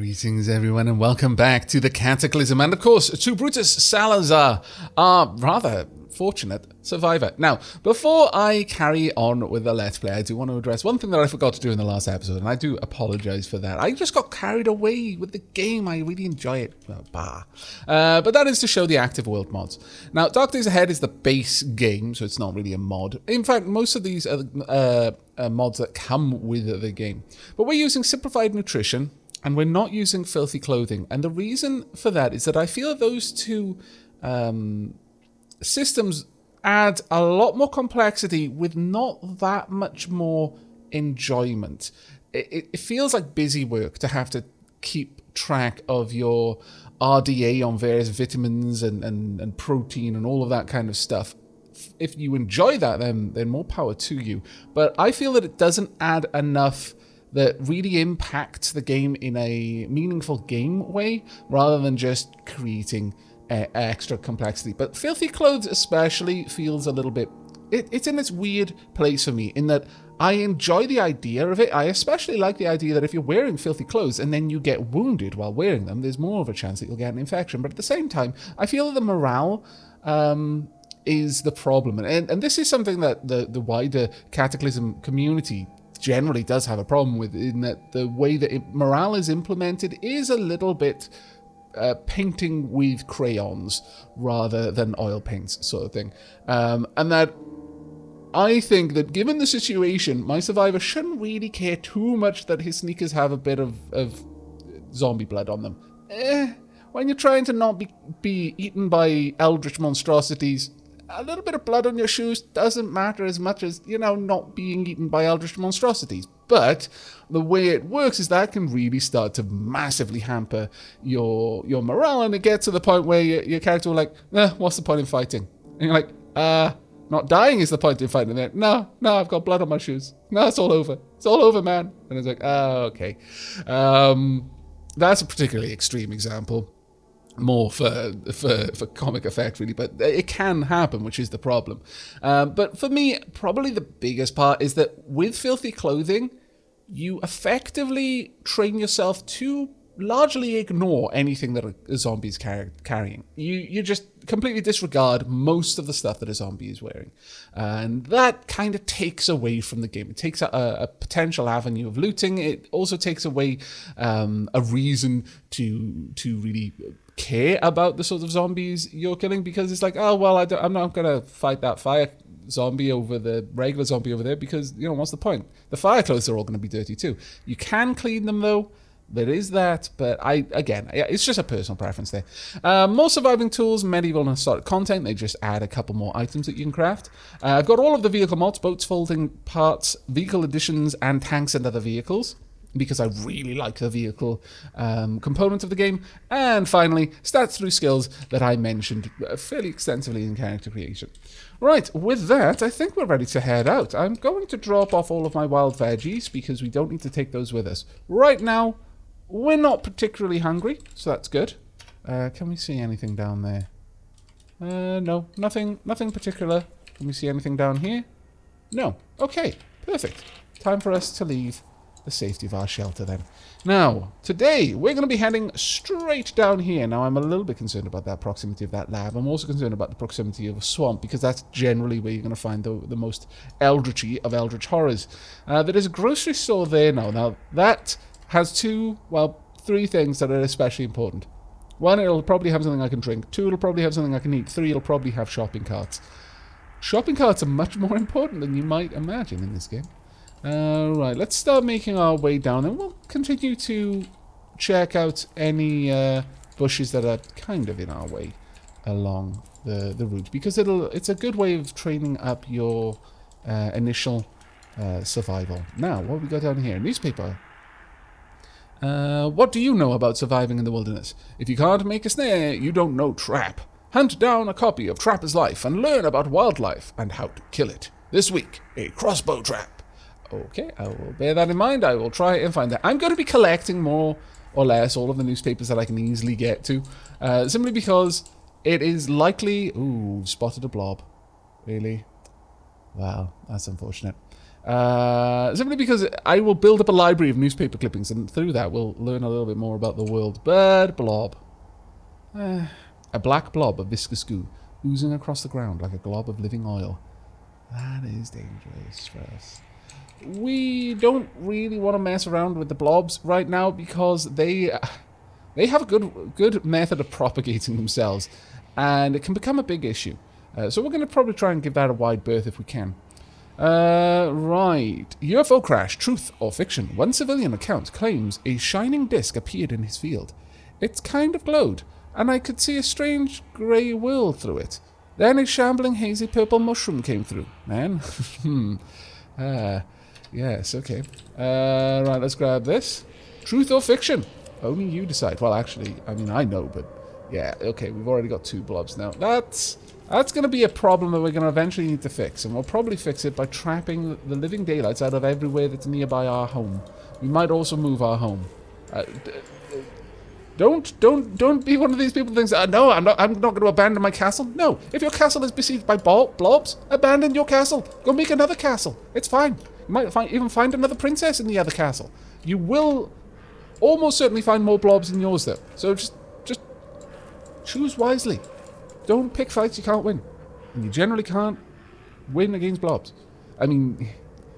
Greetings everyone and welcome back to the Cataclysm, and of course to Brutus Salazar, our rather fortunate survivor. Now, before I carry on with the Let's Play, I do want to address one thing that I forgot to do in the last episode, and I do apologise for that. I just got carried away with the game. I really enjoy it. But that is to show the active world mods. Now, Dark Days Ahead is the base game, so it's not really a mod. In fact, most of these are mods that come with the game. But we're using simplified nutrition, and we're not using filthy clothing. And the reason for that is that I feel those two systems add a lot more complexity with not that much more enjoyment. It feels like busy work to have to keep track of your RDA on various vitamins and protein and all of that kind of stuff. If you enjoy that, then more power to you. But I feel that it doesn't add enough that really impacts the game in a meaningful game way, rather than just creating extra complexity. But Filthy Clothes especially feels a little bit... It's in this weird place for me, in that I enjoy the idea of it. I especially like the idea that if you're wearing filthy clothes and then you get wounded while wearing them, there's more of a chance that you'll get an infection. But at the same time, I feel that the morale is the problem. And this is something that the wider Cataclysm community generally does have a problem with, in that the way that morale is implemented is a little bit painting with crayons rather than oil paints sort of thing. And that I think that given the situation, my survivor shouldn't really care too much that his sneakers have a bit of zombie blood on them. When you're trying to not be eaten by eldritch monstrosities, a little bit of blood on your shoes doesn't matter as much as, not being eaten by eldritch monstrosities. But the way it works is that can really start to massively hamper your morale, and it gets to the point where your character will what's the point in fighting? And you're like, not dying is the point in fighting. And they're like, no, I've got blood on my shoes. No, it's all over. It's all over, man. And it's like, okay. That's a particularly extreme example. More for comic effect, really, but it can happen, which is the problem. But for me, probably the biggest part is that with filthy clothing, you effectively train yourself to largely ignore anything that a zombie is carrying. You just completely disregard most of the stuff that a zombie is wearing. And that kind of takes away from the game. It takes a potential avenue of looting. It also takes away a reason to really care about the sort of zombies you're killing, because it's like, oh, well, I'm not going to fight that fire zombie over the regular zombie over there, because, what's the point? The fire clothes are all going to be dirty too. You can clean them, though. There is that, but it's just a personal preference there. More surviving tools, medieval and historic content. They just add a couple more items that you can craft. I've got all of the vehicle mods, boats, folding parts, vehicle additions, and tanks and other vehicles, because I really like the vehicle component of the game. And finally, stats through skills that I mentioned fairly extensively in character creation. Right, with that, I think we're ready to head out. I'm going to drop off all of my wild veggies, because we don't need to take those with us. Right now, we're not particularly hungry, so that's good. Can we see anything down there? No, nothing particular. Can we see anything down here? No. Okay, perfect. Time for us to leave the safety of our shelter then. Now, today, we're going to be heading straight down here. Now, I'm a little bit concerned about that proximity of that lab. I'm also concerned about the proximity of a swamp, because that's generally where you're going to find the most eldritchy of eldritch horrors. There is a grocery store there now. Now, that has three things that are especially important. One, it'll probably have something I can drink. Two, it'll probably have something I can eat. Three, it'll probably have shopping carts. Shopping carts are much more important than you might imagine in this game. Right, let's start making our way down, and we'll continue to check out any bushes that are kind of in our way along the route, because it's a good way of training up your initial survival. Now, what have we got down here? Newspaper. What do you know about surviving in the wilderness? If you can't make a snare, you don't know trap. Hunt down a copy of Trapper's Life and learn about wildlife and how to kill it. This week, a crossbow trap. Okay, I will bear that in mind. I will try and find that. I'm going to be collecting more or less all of the newspapers that I can easily get to, simply because it is likely... Ooh, spotted a blob. Really? Wow, that's unfortunate. Simply because I will build up a library of newspaper clippings, and through that we'll learn a little bit more about the world. Bird blob. A black blob of viscous goo, oozing across the ground like a glob of living oil. That is dangerous for us. We don't really want to mess around with the blobs right now because they have a good method of propagating themselves, and it can become a big issue. So we're going to probably try and give that a wide berth if we can. Right. UFO crash, truth or fiction? One civilian account claims a shining disc appeared in his field. It kind of glowed, and I could see a strange grey whirl through it. Then a shambling hazy purple mushroom came through. Man. Yes, okay. Right, let's grab this. Truth or fiction? Only you decide. Well, actually, I mean, I know, but yeah, okay, we've already got 2 blobs now. That's going to be a problem that we're going to eventually need to fix, and we'll probably fix it by trapping the living daylights out of everywhere that's nearby our home. We might also move our home. Don't be one of these people who thinks, no, I'm not going to abandon my castle. No, if your castle is besieged by blobs, abandon your castle. Go make another castle. It's fine. You might even find another princess in the other castle. You will almost certainly find more blobs in yours, though. So just choose wisely. Don't pick fights you can't win. And you generally can't win against blobs. I mean,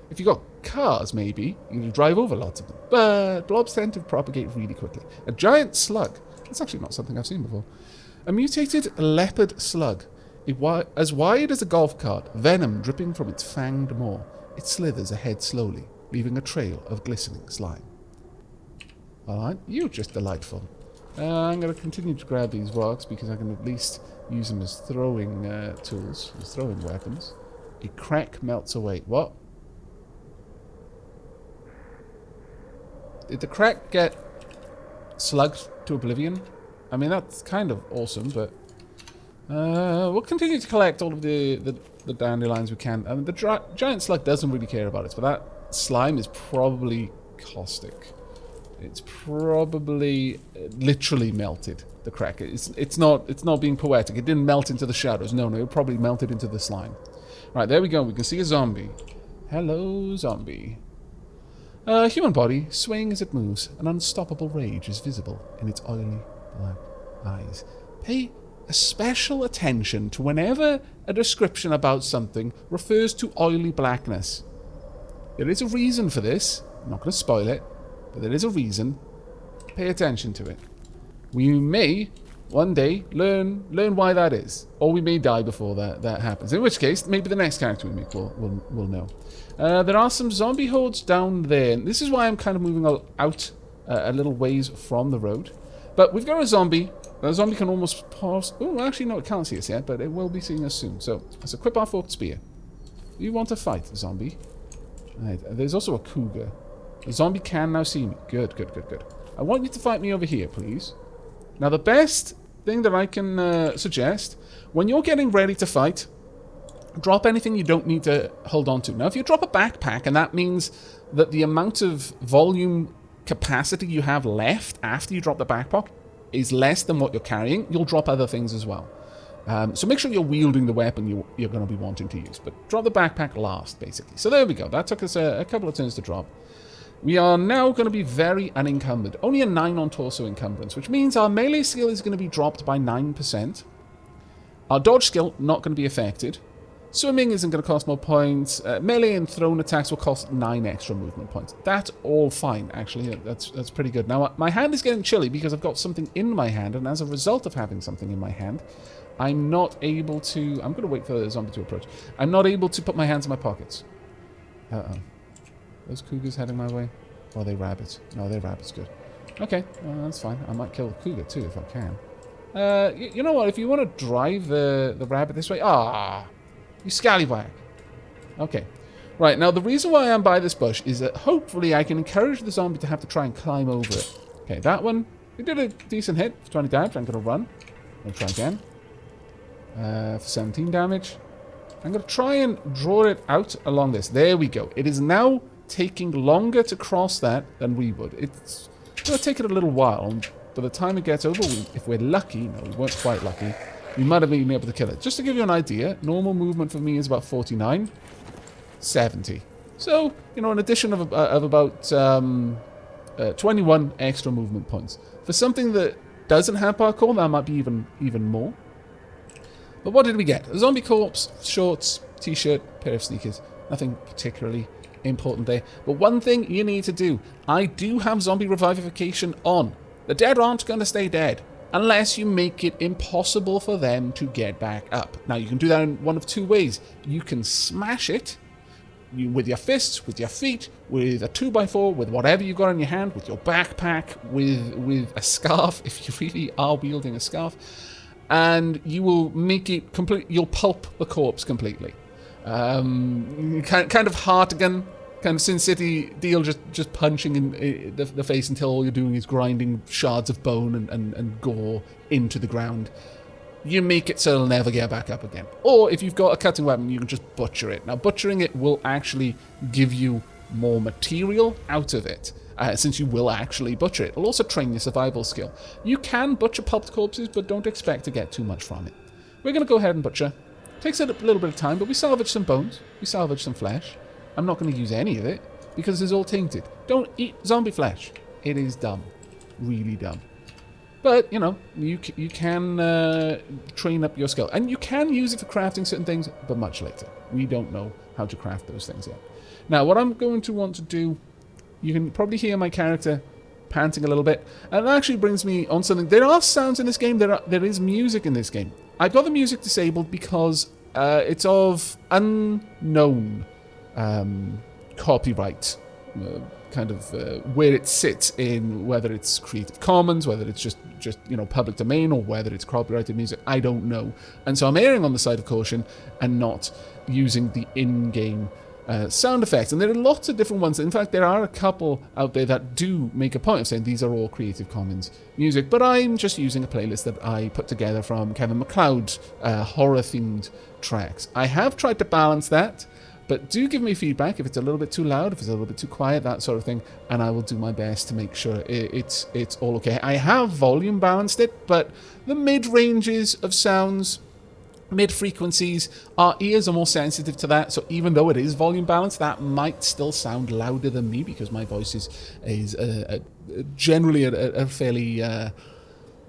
if you've got cars, maybe, you can drive over lots of them. But blobs tend to propagate really quickly. A giant slug. That's actually not something I've seen before. A mutated leopard slug. As wide as a golf cart, venom dripping from its fanged maw. It slithers ahead slowly, leaving a trail of glistening slime. Alright, you're just delightful. I'm going to continue to grab these rocks because I can at least use them as throwing tools, as throwing weapons. A crack melts away. What? Did the crack get slugged to oblivion? I mean, that's kind of awesome, but we'll continue to collect all of the dandelions we can. I mean, the giant slug doesn't really care about it, but that slime is probably caustic. It's probably literally melted, the crack. It's not being poetic. It didn't melt into the shadows. No, it probably melted into the slime. Right, there we go. We can see a zombie. Hello, zombie. Human body, swaying as it moves. An unstoppable rage is visible in its oily black eyes. Pay special attention to whenever a description about something refers to oily blackness. There is a reason for this. I'm not going to spoil it, but there is a reason. Pay attention to it. We may one day learn why that is, or we may die before that happens. In which case, maybe the next character we make will know. There are some zombie hordes down there. And this is why I'm kind of moving out a little ways from the road. But we've got a zombie. The zombie can almost pass. Oh, actually, no, it can't see us yet, but it will be seeing us soon. So let's equip our forked spear. You want to fight, zombie? Right. There's also a cougar. The zombie can now see me. Good, good, good, good. I want you to fight me over here, please. Now, the best thing that I can suggest, when you're getting ready to fight, drop anything you don't need to hold on to. Now, if you drop a backpack, and that means that the amount of volume capacity you have left after you drop the backpack is less than what you're carrying, you'll drop other things as well. So make sure you're wielding the weapon you're going to be wanting to use. But drop the backpack last, basically. So there we go. That took us a couple of turns to drop. We are now going to be very unencumbered. Only a 9 on torso encumbrance, which means our melee skill is going to be dropped by 9%. Our dodge skill, not going to be affected. Swimming isn't going to cost more points. Melee and thrown attacks will cost 9 extra movement points. That's all fine, actually. That's pretty good. Now, my hand is getting chilly because I've got something in my hand, and as a result of having something in my hand, I'm not able to... I'm going to wait for the zombie to approach. I'm not able to put my hands in my pockets. Uh-oh. Those cougars heading my way? Or are they rabbits? No, they're rabbits. Good. Okay, well, that's fine. I might kill the cougar, too, if I can. You know what? If you want to drive the rabbit this way... Ah! You scallywag. Okay. Right, now the reason why I'm by this bush is that hopefully I can encourage the zombie to have to try and climb over it. Okay, that one, we did a decent hit for 20 damage. I'm going to run. I'm going to try again. For 17 damage. I'm going to try and draw it out along this. There we go. It is now taking longer to cross that than we would. It's going to take it a little while. And by the time it gets over, if we're lucky, no, we weren't quite lucky, we might have been able to kill it. Just to give you an idea, normal movement for me is about 49. 70. So, you know, an addition of about 21 extra movement points. For something that doesn't have parkour, that might be even more. But what did we get? A zombie corpse, shorts, t-shirt, pair of sneakers. Nothing particularly important there. But one thing you need to do. I do have zombie revivification on. The dead aren't going to stay dead unless you make it impossible for them to get back up. Now, you can do that in one of two ways. You can smash it with your fists, with your feet, with a 2x4, with whatever you've got in your hand, with your backpack, with a scarf, if you really are wielding a scarf, and you will make it complete. You'll pulp the corpse completely. Kind of Hartigan, kind of Sin City deal, just punching in the face until all you're doing is grinding shards of bone and gore into the ground. You make it so it'll never get back up again. Or if you've got a cutting weapon, you can just butcher it. Now, butchering it will actually give you more material out of it, since you will actually butcher it. It'll also train your survival skill. You can butcher pulped corpses, but don't expect to get too much from it. We're going to go ahead and butcher. Takes a little bit of time, but we salvage some bones. We salvage some flesh. I'm not going to use any of it, because it's all tainted. Don't eat zombie flesh. It is dumb. Really dumb. But, you know, you can train up your skill. And you can use it for crafting certain things, but much later. We don't know how to craft those things yet. Now, what I'm going to want to do, you can probably hear my character panting a little bit. And that actually brings me on something. There are sounds in this game. There is music in this game. I've got the music disabled because it's of unknown copyright kind of where it sits in, whether it's Creative Commons, whether it's just you know, public domain, or whether it's copyrighted music. I don't know, and so I'm erring on the side of caution and not using the in-game sound effects. And there are lots of different ones. In fact, there are a couple out there that do make a point of saying these are all Creative Commons music, but I'm just using a playlist that I put together from Kevin MacLeod's horror-themed tracks. I have tried to balance that, but do give me feedback if it's a little bit too loud, if it's a little bit too quiet, that sort of thing, and I will do my best to make sure it's all okay. I have volume balanced it, but the mid-ranges of sounds, mid-frequencies, our ears are more sensitive to that, so even though it is volume balanced, that might still sound louder than me, because my voice is generally a fairly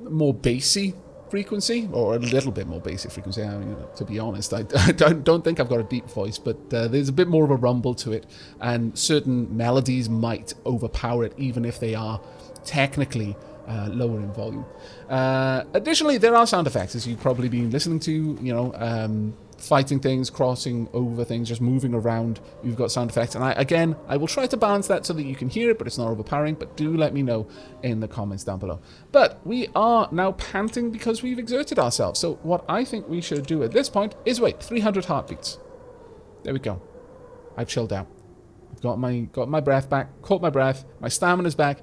more bassy frequency, or a little bit more basic frequency. I mean, to be honest, I don't think I've got a deep voice, but there's a bit more of a rumble to it, and certain melodies might overpower it, even if they are technically lower in volume. Additionally, there are sound effects, as you've probably been listening to, you know, fighting things, crossing over things, just moving around. You've got sound effects, and I will try to balance that so that you can hear it, but it's not overpowering. But do let me know in the comments down below. But we are now panting because we've exerted ourselves. So what I think we should do at this point is wait 300 heartbeats. There we go. I've chilled out. I've got my breath back, caught my breath, my stamina's back.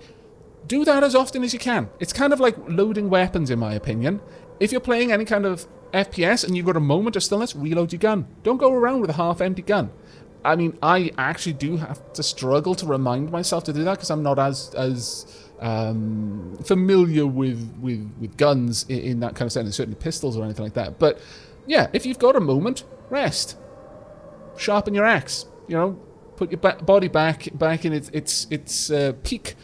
Do that as often as you can. It's kind of like loading weapons, in my opinion. If you're playing any kind of FPS and you've got a moment of stillness, reload your gun. Don't go around with a half-empty gun. I mean, I actually do have to struggle to remind myself to do that, because I'm not as familiar with guns in that kind of setting, certainly pistols or anything like that. But yeah, if you've got a moment, rest. Sharpen your axe. You know, put your body back in its peak.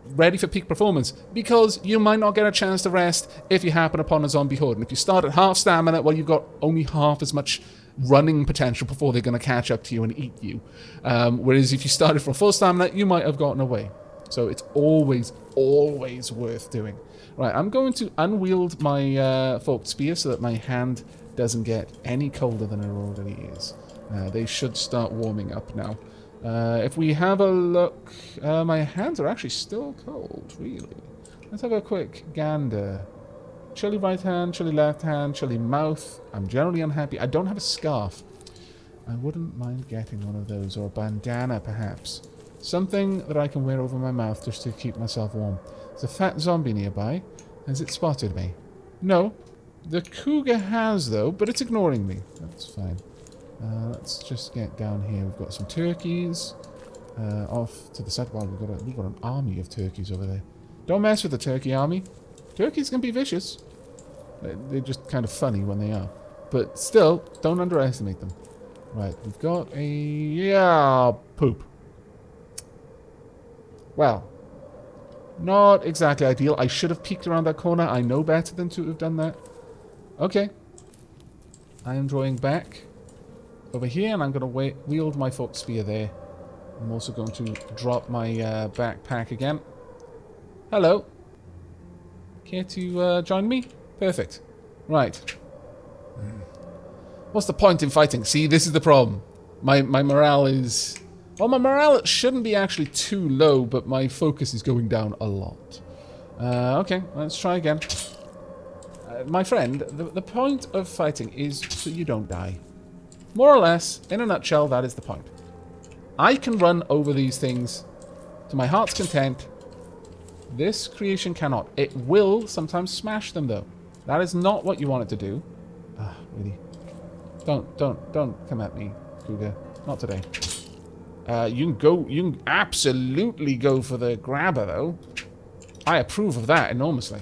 Ready for peak performance, because you might not get a chance to rest if you happen upon a zombie horde. And if you start at half stamina, well, you've got only half as much running potential before they're going to catch up to you and eat you. Whereas if you started from full stamina, you might have gotten away. So it's always worth doing. Right, I'm going to unwield my forked spear so that my hand doesn't get any colder than it already is. They should start warming up now. If we have a look, my hands are actually still cold, really. Let's have a quick gander. Chilly right hand, chilly left hand, chilly mouth. I'm generally unhappy. I don't have a scarf. I wouldn't mind getting one of those, or a bandana perhaps. Something that I can wear over my mouth just to keep myself warm. There's a fat zombie nearby. Has it spotted me? No. The cougar has, though, but it's ignoring me. That's fine. Let's just get down here. We've got some turkeys off to the side. Wow, we've got an army of turkeys over there. Don't mess with the turkey army. Turkeys can be vicious. They're just kind of funny when they are. But still, don't underestimate them. Right, we've got a... Yeah, poop. Well, not exactly ideal. I should have peeked around that corner. I know better than to have done that. Okay. I am drawing back over here, and I'm going to wield my forked spear there. I'm also going to drop my backpack again. Hello. Care to join me? Perfect. Right. What's the point in fighting? See, this is the problem. My morale is... Well, my morale shouldn't be actually too low, but my focus is going down a lot. Okay, let's try again. My friend, the point of fighting is so you don't die. More or less, in a nutshell, that is the point. I can run over these things to my heart's content. This creation cannot. It will sometimes smash them, though. That is not what you want it to do. Ah, really. Don't come at me, Cougar. Not today. You can absolutely go for the grabber, though. I approve of that enormously.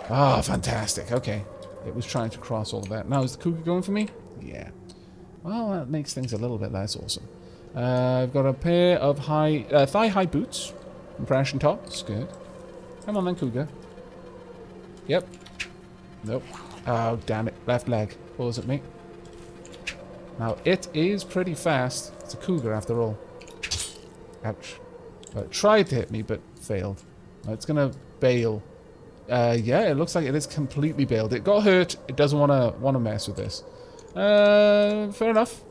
Ah, fantastic. Okay. It was trying to cross all of that. Now, is the Cougar going for me? Yeah. Well, that makes things a little bit less awesome. I've got a pair of thigh-high boots. Compression tops. Good. Come on then, Cougar. Yep. Nope. Oh, damn it. Left leg. Pulls at me. Now, it is pretty fast. It's a cougar, after all. Ouch. Well, it tried to hit me, but failed. Now, it's going to bail. Yeah, it looks like it is completely bailed. It got hurt. It doesn't want to mess with this. Fair enough.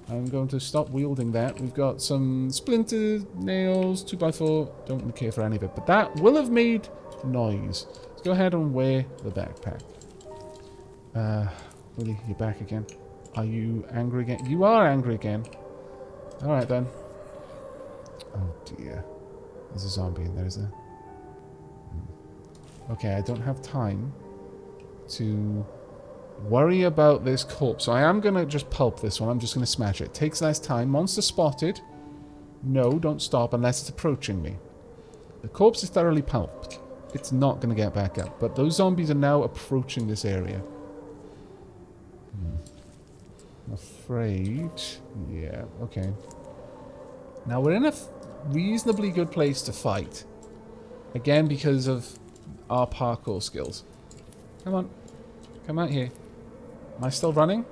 I'm going to stop wielding that. We've got some splinters, nails, 2x4. Don't really care for any of it. But that will have made noise. Let's go ahead and wear the backpack. Willie, you're back again. Are you angry again? You are angry again. Alright then. Oh dear. There's a zombie in there, is there? Okay, I don't have time to worry about this corpse. So I am going to just pulp this one. I'm just going to smash it. It takes less time. Monster spotted. No, don't stop unless it's approaching me. The corpse is thoroughly pulped. It's not going to get back up. But those zombies are now approaching this area. I'm afraid... Yeah, okay. Now we're in a reasonably good place to fight. Again, because of our parkour skills. Come on. Come out here. Am I still running?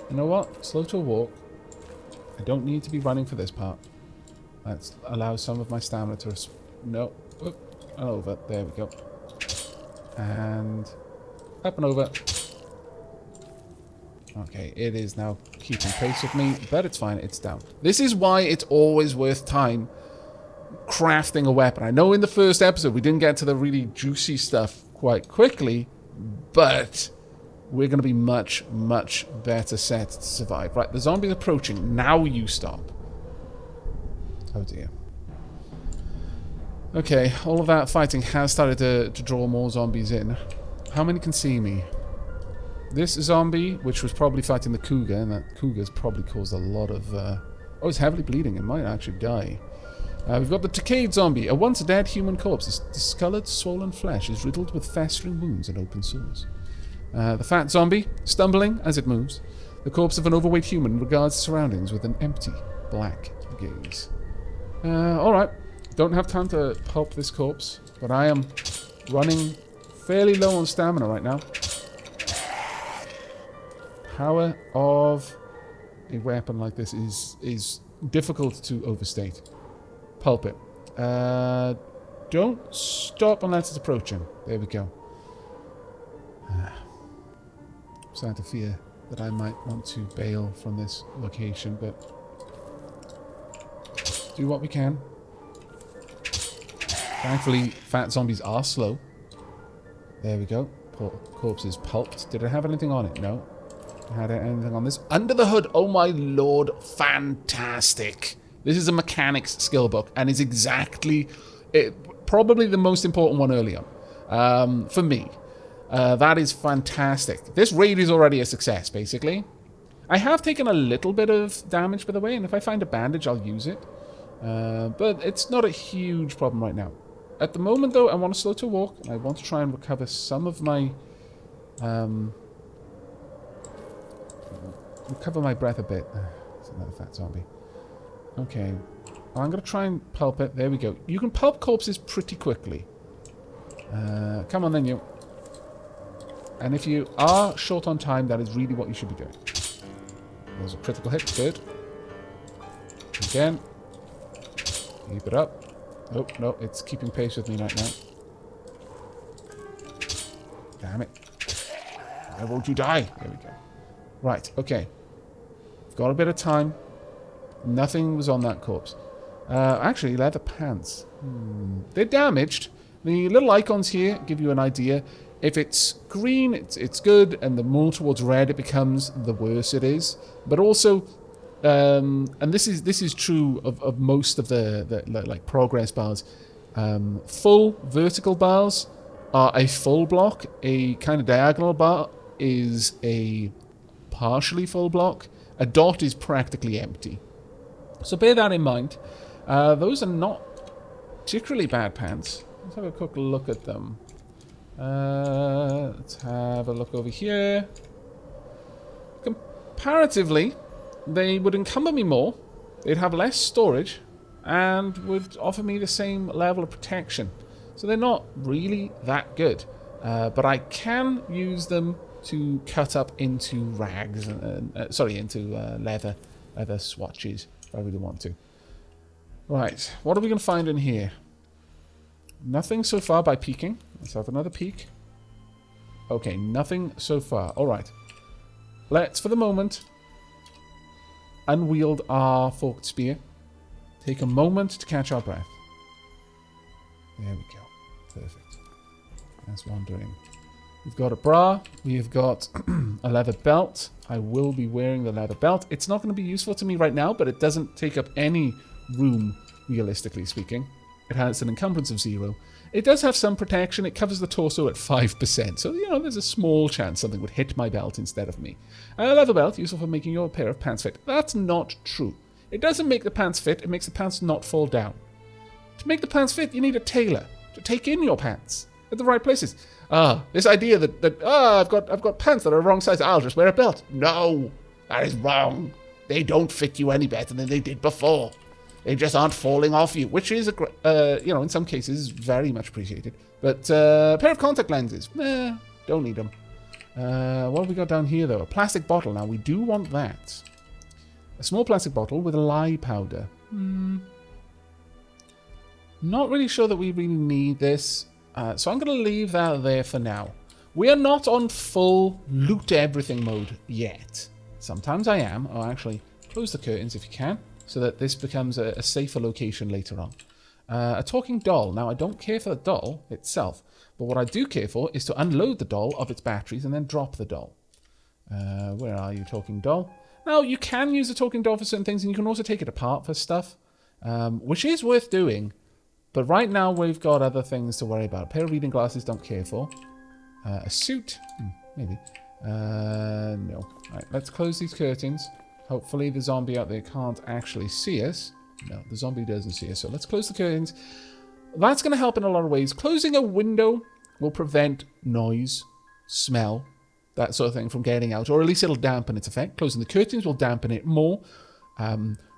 You know what? Slow to a walk. I don't need to be running for this part. Let's allow some of my stamina to... No. Oop. And over. There we go. And... up and over. Okay, it is now keeping pace with me, but it's fine, it's down. This is why it's always worth time crafting a weapon. I know in the first episode we didn't get to the really juicy stuff quite quickly, but we're going to be much, much better set to survive. Right, the zombie's approaching. Now you stop. Oh dear. Okay, all of that fighting has started to draw more zombies in. How many can see me? This zombie, which was probably fighting the cougar, and that cougar's probably caused a lot of... Oh, it's heavily bleeding. It might actually die. We've got the decayed zombie. A once dead human corpse. Its discolored, swollen flesh is riddled with festering wounds and open sores. The fat zombie, stumbling as it moves. The corpse of an overweight human regards surroundings with an empty, black gaze. Alright. Don't have time to pulp this corpse, but I am running fairly low on stamina right now. Power of a weapon like this is difficult to overstate. Pulp it. Don't stop unless it's approaching. There we go. I'm starting to fear that I might want to bail from this location, but do what we can. Thankfully, fat zombies are slow. There we go. Corpse is pulped. Did it have anything on it? No. Had anything on this? Under the hood. Oh my lord. Fantastic. This is a mechanics skill book and is exactly probably the most important one early on. For me. That is fantastic. This raid is already a success, basically. I have taken a little bit of damage, by the way, and if I find a bandage, I'll use it. But it's not a huge problem right now. At the moment, though, I want to slow to walk, and I want to try and recover some of my... recover my breath a bit. It's another fat zombie. Okay. I'm going to try and pulp it. There we go. You can pulp corpses pretty quickly. Come on then, you. And if you are short on time, that is really what you should be doing. There's a critical hit. Good. Again. Keep it up. Oh, no, it's keeping pace with me right now. Damn it. Why won't you die? There we go. Right, okay. We've got a bit of time. Nothing was on that corpse. Actually, leather pants. They're damaged. The little icons here give you an idea. If it's green, it's good, and the more towards red it becomes, the worse it is. But also, and this is true of most of the like progress bars. Full vertical bars are a full block. A kind of diagonal bar is a partially full block. A dot is practically empty. So bear that in mind. Those are not particularly bad pants. Let's have a quick look at them. Let's have a look over here. Comparatively, they would encumber me more, they'd have less storage, and would offer me the same level of protection. So they're not really that good. But I can use them to cut up into rags, into leather swatches, if I really want to. Right, what are we going to find in here? Nothing so far by peeking. Let's have another peek. Okay, nothing so far. Alright. Let's, for the moment, unwield our forked spear. Take a moment to catch our breath. There we go. Perfect. That's what I'm doing. We've got a bra. We've got a leather belt. I will be wearing the leather belt. It's not going to be useful to me right now, but it doesn't take up any room, realistically speaking. It has an encumbrance of 0. It does have some protection. It covers the torso at 5%. So, you know, there's a small chance something would hit my belt instead of me. A leather belt, useful for making your pair of pants fit. That's not true. It doesn't make the pants fit. It makes the pants not fall down. To make the pants fit, you need a tailor to take in your pants at the right places. This idea that I've got pants that are the wrong size. I'll just wear a belt. No, that is wrong. They don't fit you any better than they did before. They just aren't falling off you, which is, in some cases, very much appreciated. But a pair of contact lenses, don't need them. What have we got down here, though? A plastic bottle. Now, we do want that. A small plastic bottle with a lye powder. Not really sure that we really need this. So I'm going to leave that there for now. We are not on full loot everything mode yet. Sometimes I am. Oh, actually, close the curtains if you can, so that this becomes a safer location later on. A talking doll. Now, I don't care for the doll itself, but what I do care for is to unload the doll of its batteries and then drop the doll. Where are you, talking doll? Now, you can use a talking doll for certain things, and you can also take it apart for stuff, which is worth doing. But right now, we've got other things to worry about. A pair of reading glasses, don't care for. A suit? Maybe. No. Right, let's close these curtains. Hopefully the zombie out there can't actually see us. No, the zombie doesn't see us. So let's close the curtains. That's going to help in a lot of ways. Closing a window will prevent noise, smell, that sort of thing from getting out. Or at least it'll dampen its effect. Closing the curtains will dampen it more.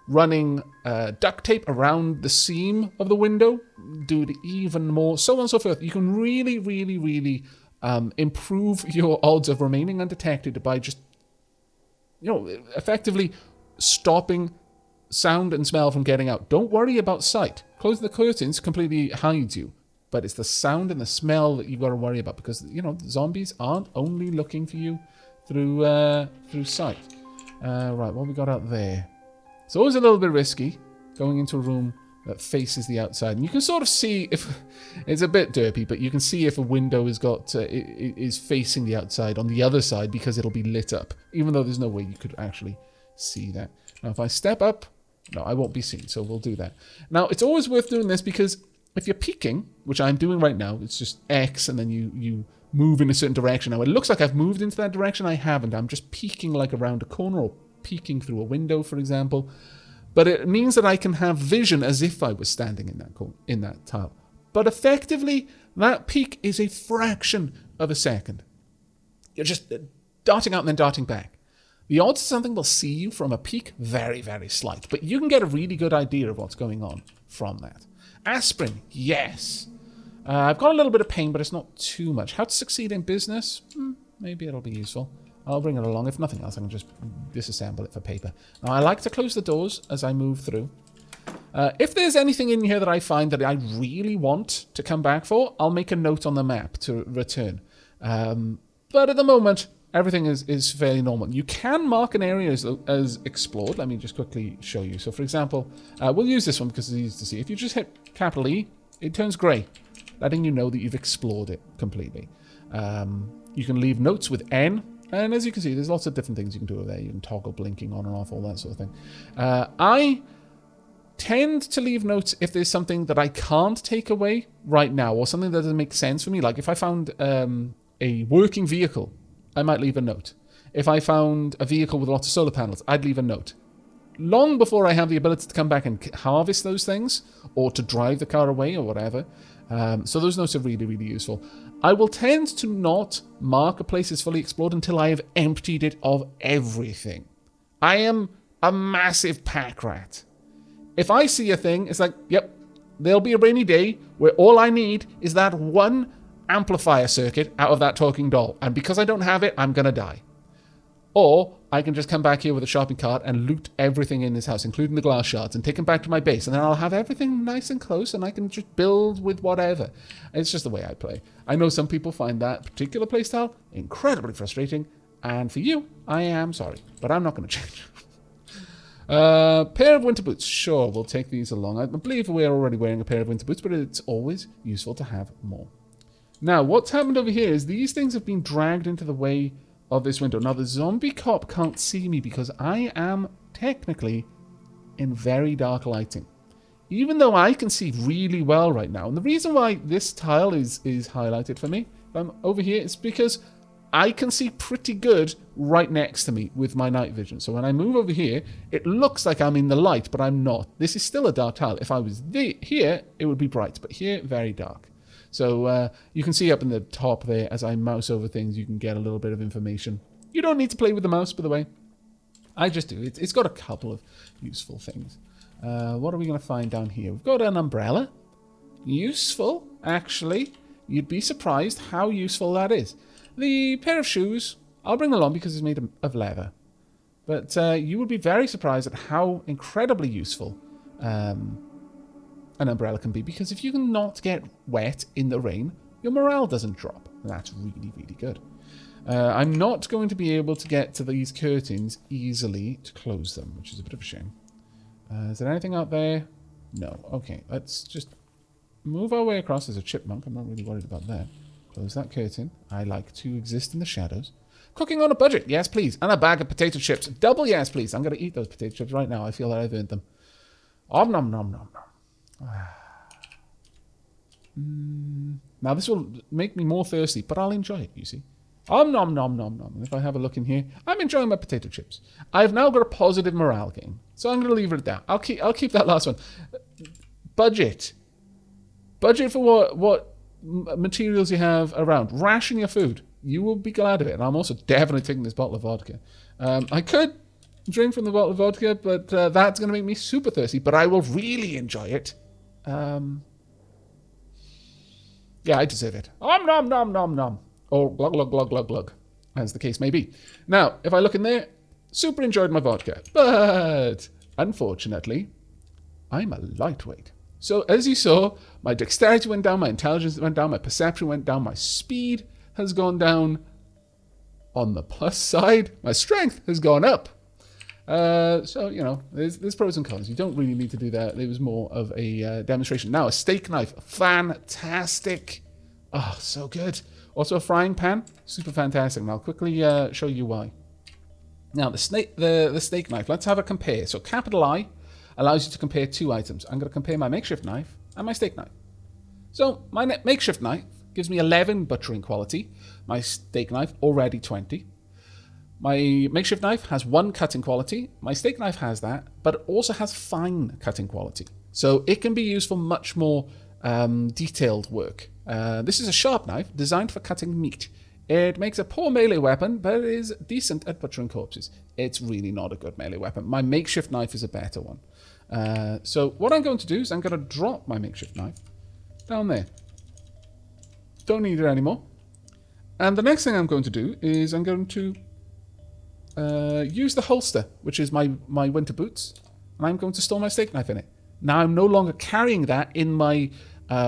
Running duct tape around the seam of the window, do it even more, so on and so forth. You can really, really, really improve your odds of remaining undetected by just, effectively stopping sound and smell from getting out. Don't worry about sight. Closing the curtains completely hides you, but it's the sound and the smell that you've got to worry about, because, the zombies aren't only looking for you through sight. Right, what have we got out there? It's always a little bit risky going into a room that faces the outside. And you can sort of see if it's a bit derpy, but you can see if a window is facing the outside on the other side, because it'll be lit up, even though there's no way you could actually see that. Now, if I step up, no, I won't be seen, so we'll do that. Now, it's always worth doing this, because if you're peeking, which I'm doing right now, it's just X, and then you move in a certain direction. Now, it looks like I've moved into that direction. I haven't. I'm just peeking like around a corner, or peeking through a window, for example. But it means that I can have vision as if I was standing in that tile. But effectively, that peek is a fraction of a second. You're just darting out and then darting back. The odds something will see you from a peak, very, very slight. But you can get a really good idea of what's going on from that. Aspirin, yes. I've got a little bit of pain, but it's not too much. How to succeed in business? Maybe it'll be useful. I'll bring it along. If nothing else, I can just disassemble it for paper. Now, I like to close the doors as I move through. If there's anything in here that I find that I really want to come back for, I'll make a note on the map to return. But at the moment, everything is fairly normal. You can mark an area as explored. Let me just quickly show you. So, for example, we'll use this one because it's easy to see. If you just hit capital E, it turns grey, letting you know that you've explored it completely. You can leave notes with N, and as you can see, there's lots of different things you can do over there. You can toggle blinking on and off, all that sort of thing. I tend to leave notes if there's something that I can't take away right now, or something that doesn't make sense for me. Like if I found a working vehicle, I might leave a note. If I found a vehicle with lots of solar panels, I'd leave a note. Long before I have the ability to come back and harvest those things, or to drive the car away, or whatever. So those notes are really, really useful. I will tend to not mark a place as fully explored until I have emptied it of everything. I am a massive pack rat. If I see a thing, it's like, yep, there'll be a rainy day where all I need is that one amplifier circuit out of that talking doll. And because I don't have it, I'm going to die. Or I can just come back here with a shopping cart and loot everything in this house, including the glass shards, and take them back to my base. And then I'll have everything nice and close, and I can just build with whatever. It's just the way I play. I know some people find that particular playstyle incredibly frustrating. And for you, I am sorry. But I'm not going to change. Pair of winter boots. Sure, we'll take these along. I believe we're already wearing a pair of winter boots, but it's always useful to have more. Now, what's happened over here is these things have been dragged into the way of this window. Now, the zombie cop can't see me because I am technically in very dark lighting. Even though I can see really well right now. And the reason why this tile is highlighted for me, if I'm over here, is because I can see pretty good right next to me with my night vision. So when I move over here, it looks like I'm in the light, but I'm not. This is still a dark tile. If I was here, it would be bright, but here, very dark. So you can see up in the top there, as I mouse over things, you can get a little bit of information. You don't need to play with the mouse, by the way. I just do. It's got a couple of useful things. What are we going to find down here? We've got an umbrella. Useful, actually. You'd be surprised how useful that is. The pair of shoes, I'll bring along because it's made of leather. But you would be very surprised at how incredibly useful an umbrella can be, because if you can not get wet in the rain, your morale doesn't drop. And that's really, really good. I'm not going to be able to get to these curtains easily to close them, which is a bit of a shame. Is there anything out there? No. Okay, let's just move our way across. There's a chipmunk. I'm not really worried about that. Close that curtain. I like to exist in the shadows. Cooking on a budget. Yes, please. And a bag of potato chips. Double yes, please. I'm going to eat those potato chips right now. I feel that I've earned them. Om nom nom nom nom. Now, this will make me more thirsty, but I'll enjoy it, you see. Om nom nom nom nom. If I have a look in here, I'm enjoying my potato chips. I've now got a positive morale game, so I'm going to leave it at that. I'll keep that last one. Budget for what materials you have around. Ration your food. You will be glad of it. And I'm also definitely taking this bottle of vodka. I could drink from the bottle of vodka, but that's going to make me super thirsty. But I will really enjoy it. Yeah, I deserve it. Om nom nom nom nom. Or glug glug glug glug glug, as the case may be. Now, if I look in there, super enjoyed my vodka. But unfortunately, I'm a lightweight. So as you saw, my dexterity went down, my intelligence went down, my perception went down, my speed has gone down. On the plus side, my strength has gone up. So, you know, there's pros and cons. You don't really need to do that. It was more of a demonstration. Now, a steak knife. Fantastic. Oh, so good. Also a frying pan. Super fantastic. And I'll quickly show you why. Now, the steak knife. Let's have a compare. So, capital I allows you to compare two items. I'm going to compare my makeshift knife and my steak knife. So, my makeshift knife gives me 11 butchering quality. My steak knife already 20. My makeshift knife has 1 cutting quality. My steak knife has that, but it also has fine cutting quality. So it can be used for much more detailed work. This is a sharp knife designed for cutting meat. It makes a poor melee weapon, but it is decent at butchering corpses. It's really not a good melee weapon. My makeshift knife is a better one. So what I'm going to do is I'm going to drop my makeshift knife down there. Don't need it anymore. And the next thing I'm going to do is I'm going to use the holster, which is my winter boots, and I'm going to store my steak knife in it. Now I'm no longer carrying that in my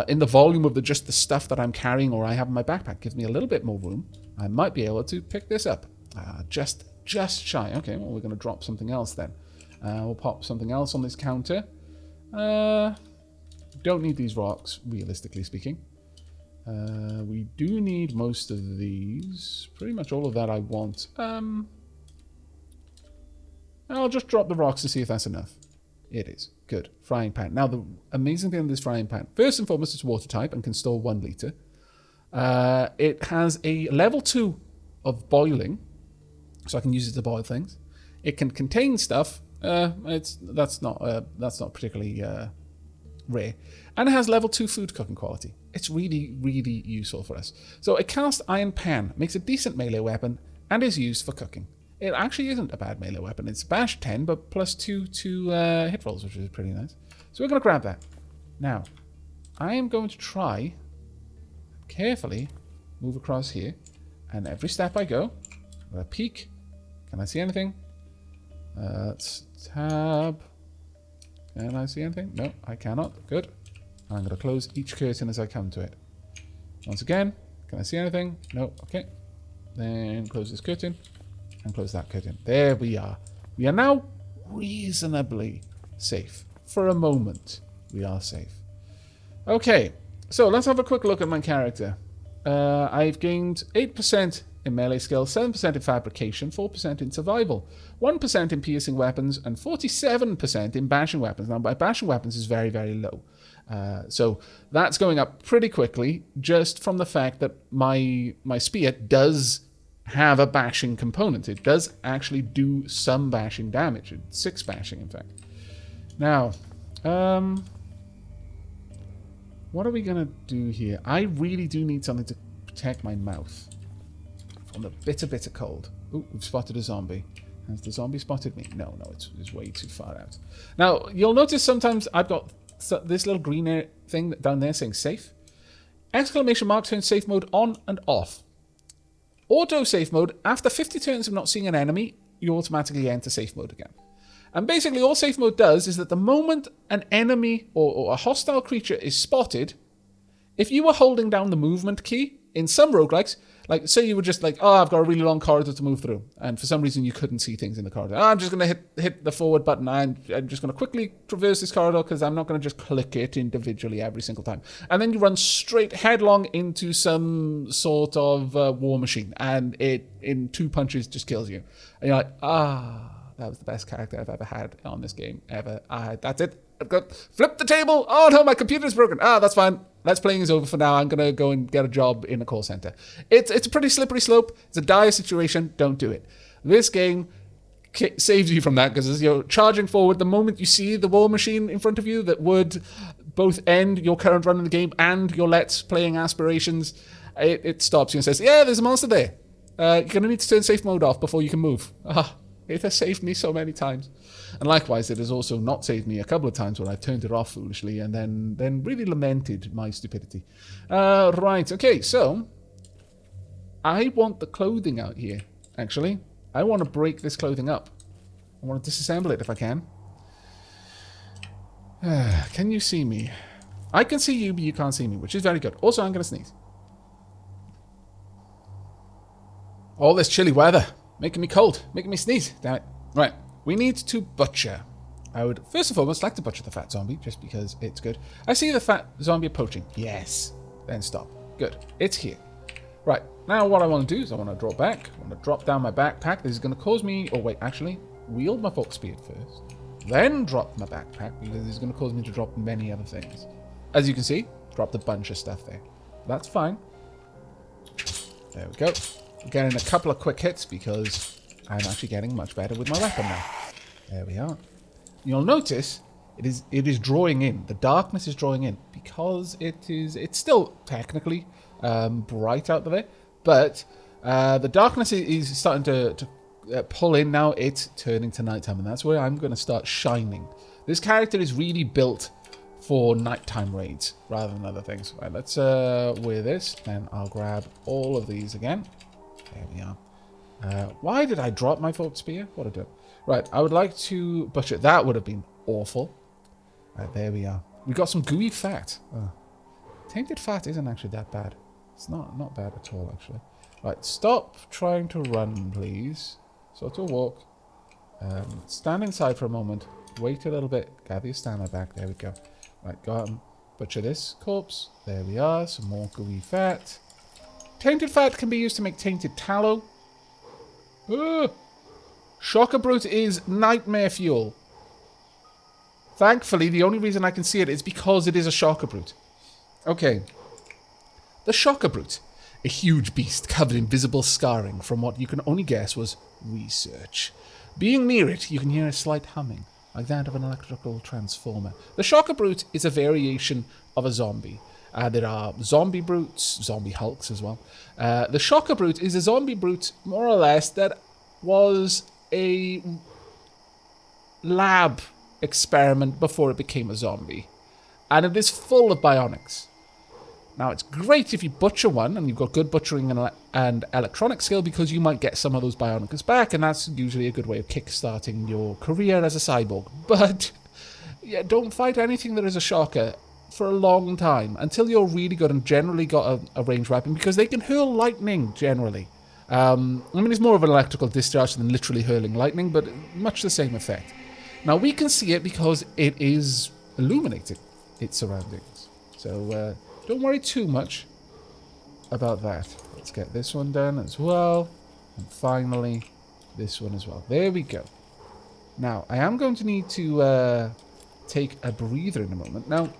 in the volume of just the stuff that I'm carrying or I have in my backpack. Gives me a little bit more room. I might be able to pick this up. Just shy. Okay, well, we're going to drop something else then. We'll pop something else on this counter. Don't need these rocks, realistically speaking. We do need most of these. Pretty much all of that I want. I'll just drop the rocks to see if that's enough. It is. Good. Frying pan. Now, the amazing thing with this frying pan, first and foremost, it's water type and can store 1 litre. It has a level 2 of boiling, so I can use it to boil things. It can contain stuff. That's not particularly rare. And it has level 2 food cooking quality. It's really, really useful for us. So a cast iron pan makes a decent melee weapon and is used for cooking. It actually isn't a bad melee weapon. It's bash 10, but plus 2 to hit rolls, which is pretty nice. So we're going to grab that. Now, I am going to try carefully move across here. And every step I go, I'm going to peek. Can I see anything? Let's tab. Can I see anything? No, I cannot. Good. I'm going to close each curtain as I come to it. Once again, can I see anything? No. Okay. Then close this curtain. And close that curtain. There we are. We are now reasonably safe. For a moment, we are safe. Okay, so let's have a quick look at my character. I've gained 8% in melee skill, 7% in fabrication, 4% in survival, 1% in piercing weapons, and 47% in bashing weapons. Now, my bashing weapons is very, very low. So that's going up pretty quickly, just from the fact that my spear does have a bashing component. It does actually do some bashing damage. 6 bashing, in fact. Now, what are we going to do here? I really do need something to protect my mouth from the bitter, bitter cold. Ooh, we've spotted a zombie. Has the zombie spotted me? No, it's way too far out. Now, you'll notice sometimes I've got this little green thing down there saying safe. Exclamation mark turns safe mode on and off. Auto safe mode, after 50 turns of not seeing an enemy, you automatically enter safe mode again. And basically all safe mode does is that the moment an enemy or a hostile creature is spotted, if you were holding down the movement key, in some roguelikes, like say you were just like, oh, I've got a really long corridor to move through, and for some reason you couldn't see things in the corridor. Oh, I'm just going to hit the forward button, I'm just going to quickly traverse this corridor because I'm not going to just click it individually every single time. And then you run straight headlong into some sort of war machine, and it, in 2 punches, just kills you. And you're like, that was the best character I've ever had on this game, ever. That's it. I've got flip the table. Oh no, my computer's broken. That's fine. Let's Playing is over for now. I'm going to go and get a job in a call center. It's a pretty slippery slope. It's a dire situation. Don't do it. This game saves you from that because as you're charging forward, the moment you see the war machine in front of you that would both end your current run in the game and your Let's Playing aspirations, it stops you and says, yeah, there's a monster there. You're going to need to turn safe mode off before you can move. It has saved me so many times. And likewise, it has also not saved me a couple of times where I've turned it off foolishly and then really lamented my stupidity. Right, okay, so I want the clothing out here, actually. I want to break this clothing up. I want to disassemble it if I can. Can you see me? I can see you, but you can't see me, which is very good. Also, I'm going to sneeze. All this chilly weather. Making me cold. Making me sneeze. Damn it. Right. We need to butcher. I would, first and foremost, like to butcher the fat zombie, just because it's good. I see the fat zombie approaching. Yes. Then stop. Good. It's here. Right. Now what I want to do is I want to draw back. I want to drop down my backpack. This is going to cause me... Oh, wait. Actually, wield my fork spear first. Then drop my backpack, because this is going to cause me to drop many other things. As you can see, dropped a bunch of stuff there. That's fine. There we go. Getting a couple of quick hits because I'm actually getting much better with my weapon now. There we are. You'll notice it is drawing in. The darkness is drawing in because it's still technically bright out there, but The darkness is starting to pull in now. It's turning to nighttime, and that's where I'm going to start shining. This character is really built for nighttime raids rather than other things. Right, let's wear this, and I'll grab all of these again. There we are. Why did I drop my forked spear? What a dope. Right, I would like to butcher. That would have been awful. Right, there we are. We got some gooey fat. Oh. Tainted fat isn't actually that bad. It's not bad at all, actually. Right, stop trying to run, please. Sort of walk. Stand inside for a moment. Wait a little bit. Gather your stamina back. There we go. Right, go out and butcher this corpse. There we are. Some more gooey fat. Tainted fat can be used to make tainted tallow. Shocker Brute is nightmare fuel. Thankfully, the only reason I can see it is because it is a Shocker Brute. Okay. The Shocker Brute. A huge beast covered in visible scarring from what you can only guess was research. Being near it, you can hear a slight humming, like that of an electrical transformer. The Shocker Brute is a variation of a zombie. There are zombie brutes, zombie hulks as well. The Shocker Brute is a zombie brute, more or less, that was a lab experiment before it became a zombie. And it is full of bionics. Now, it's great if you butcher one, and you've got good butchering and electronic skill, because you might get some of those bionicas back, and that's usually a good way of kickstarting your career as a cyborg. But, yeah, don't fight anything that is a shocker for a long time, until you're really good and generally got a ranged weapon, because they can hurl lightning, generally. I mean, it's more of an electrical discharge than literally hurling lightning, but much the same effect. Now, we can see it because it is illuminating its surroundings. So, don't worry too much about that. Let's get this one done as well. And finally, this one as well. There we go. Now, I am going to need to take a breather in a moment. Now,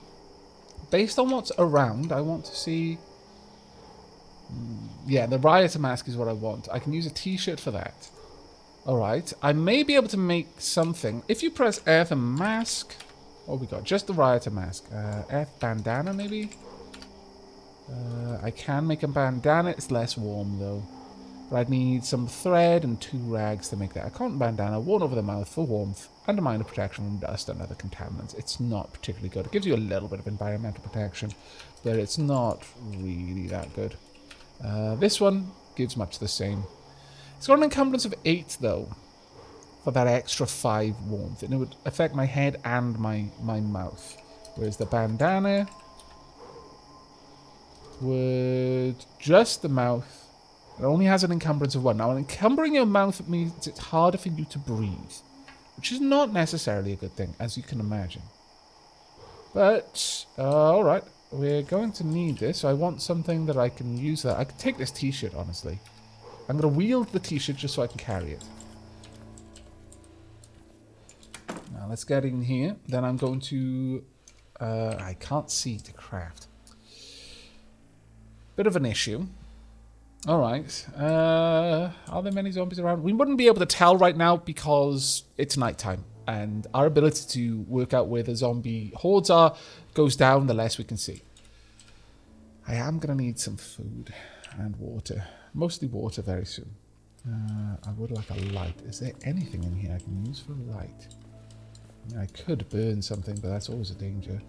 based on what's around, I want to see... Yeah, the Rioter Mask is what I want. I can use a t-shirt for that. Alright, I may be able to make something. If you press F and mask... What we got? Just the Rioter Mask. F bandana, maybe? I can make a bandana. It's less warm, though. But I'd need some thread and 2 rags to make that. A cotton bandana worn over the mouth for warmth and a minor protection from dust and other contaminants. It's not particularly good. It gives you a little bit of environmental protection, but it's not really that good. This one gives much the same. It's got an encumbrance of 8, though, for that extra 5 warmth. And it would affect my head and my mouth. Whereas the bandana... would just the mouth. It only has an encumbrance of 1. Now, encumbering your mouth means it's harder for you to breathe, which is not necessarily a good thing, as you can imagine. But, alright, we're going to need this. So I want something that I can use that. I could take this t-shirt, honestly. I'm going to wield the t-shirt just so I can carry it. Now, let's get in here. Then I'm going to... I can't see to craft. Bit of an issue. Alright. Are there many zombies around? We wouldn't be able to tell right now because it's nighttime. And our ability to work out where the zombie hordes are goes down the less we can see. I am going to need some food and water. Mostly water very soon. I would like a light. Is there anything in here I can use for a light? I mean, I could burn something, but that's always a danger.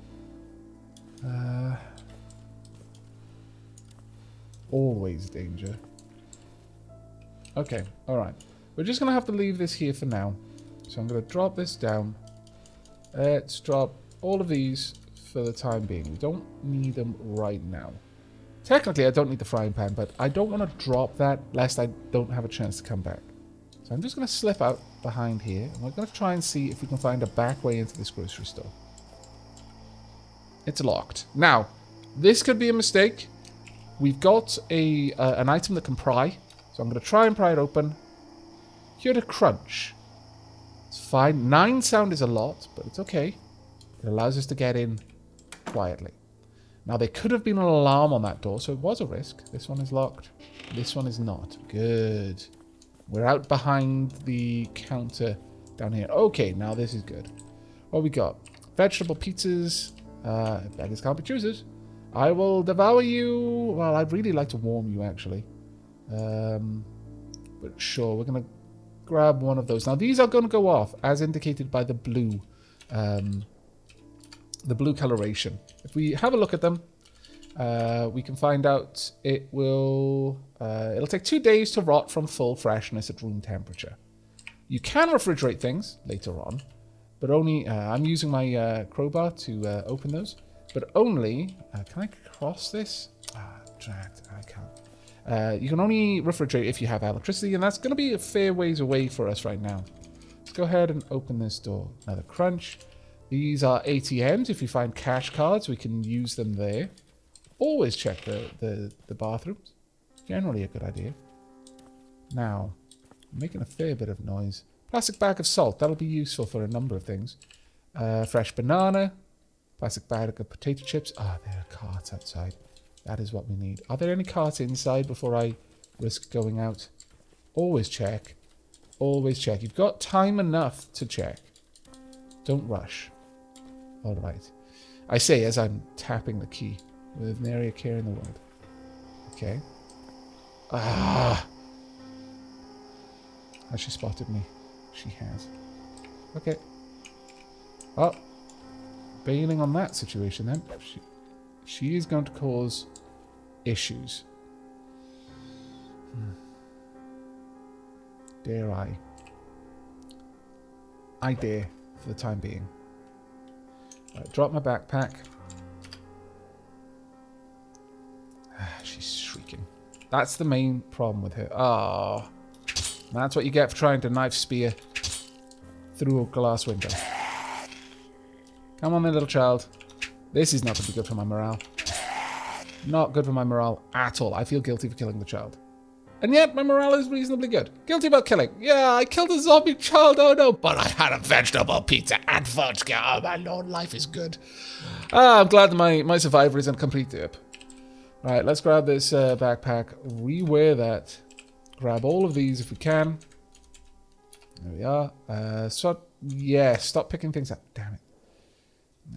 Always danger. Okay, alright. We're just going to have to leave this here for now. So I'm going to drop this down. Let's drop all of these for the time being. We don't need them right now. Technically, I don't need the frying pan, but I don't want to drop that lest I don't have a chance to come back. So I'm just going to slip out behind here. And we're going to try and see if we can find a back way into this grocery store. It's locked. Now, this could be a mistake. We've got an item that can pry. So I'm going to try and pry it open. Hear the crunch. It's fine. 9 sound is a lot, but it's okay. It allows us to get in quietly. Now, there could have been an alarm on that door, so it was a risk. This one is locked. This one is not. Good. We're out behind the counter down here. Okay, now this is good. What we got? Vegetable pizzas. Beggars can't be choosers. I will devour you. Well, I'd really like to warm you, actually. But sure, we're going to grab one of those. Now, these are going to go off, as indicated by the blue coloration. If we have a look at them, we can find out it'll take 2 days to rot from full freshness at room temperature. You can refrigerate things later on, but only, I'm using my crowbar to open those, but only, can I cross this? Dragged, I can't. You can only refrigerate if you have electricity, and that's going to be a fair ways away for us right now. Let's go ahead and open this door. Another crunch. These are ATMs. If you find cash cards, we can use them there. Always check the bathrooms. Generally a good idea. Now, I'm making a fair bit of noise. Plastic bag of salt. That'll be useful for a number of things. Fresh banana. Plastic bag of potato chips. Ah, there are carts outside. That is what we need. Are there any carts inside before I risk going out? Always check. Always check. You've got time enough to check. Don't rush. All right. I say as I'm tapping the key with nary a care in the world. Okay. Ah. Has she spotted me? She has. Okay. Well, bailing on that situation then. She is going to cause issues. Dare I? I dare, for the time being. Right, drop my backpack. She's shrieking. That's the main problem with her. Oh, that's what you get for trying to knife spear through a glass window. Come on then, little child. This is not going to be good for my morale. Not good for my morale at all. I feel guilty for killing the child. And yet, my morale is reasonably good. Guilty about killing. Yeah, I killed a zombie child, oh no. But I had a vegetable pizza and vodka. Oh my lord, life is good. I'm glad that my survivor is on complete dip. Right, let's grab this backpack. Rewear that. Grab all of these if we can. There we are. Stop picking things up. Damn it.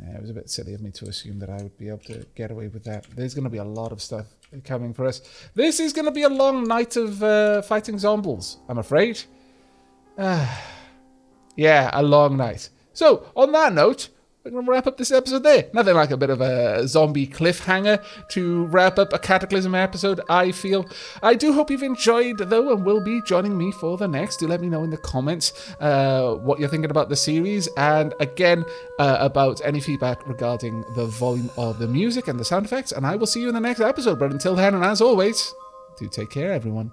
Yeah, it was a bit silly of me to assume that I would be able to get away with that. There's going to be a lot of stuff coming for us. This is going to be a long night of fighting zombies, I'm afraid. Yeah, a long night. So, on that note, we're going to wrap up this episode there. Nothing like a bit of a zombie cliffhanger to wrap up a Cataclysm episode, I feel. I do hope you've enjoyed, though, and will be joining me for the next. Do let me know in the comments what you're thinking about the series, and again, about any feedback regarding the volume of the music and the sound effects, and I will see you in the next episode. But until then, and as always, do take care, everyone.